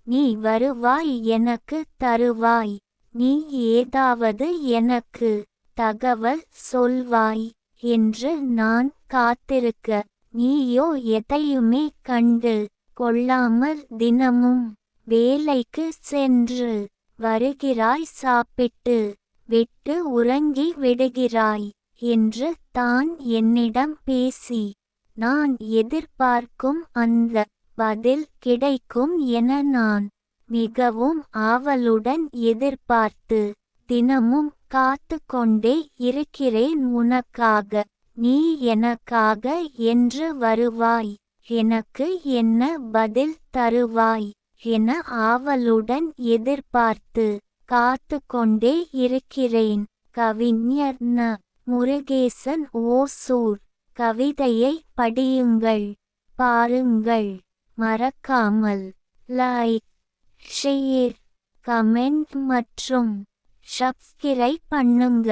நீ வருவாய் எனக்கு தருவாய். நீ ஏதாவது எனக்கு தகவல் சொல்வாய் என்று நான் காத்திருக்க, நீயோ எதையுமே கண்டு கொள்ளாமல் தினமும் வேலைக்கு சென்று வருகிறாய், சாப்பிட்டு விட்டு உறங்கி விடுகிறாய் என்று தான் என்னிடம் பேசி, நான் எதிர்பார்க்கும் அந்த பதில் கிடைக்கும் என நான் மிகவும் ஆவலுடன் எதிர்பார்த்து தினமும் காத்து கொண்டே இருக்கிறேன் உனக்காக. நீ எனக்காக என்று வருவாய், எனக்கு என்ன பதில் தருவாய் என ஆவலுடன் எதிர்பார்த்து காத்து கொண்டே இருக்கிறேன். கவிஞர் ந. முருகேசன், ஓசூர். கவிதையை படியுங்கள், பாருங்கள். மறக்காமல் லைக், ஷேர், கமெண்ட் மற்றும் சப்ஸ்கிரைப் பண்ணுங்க.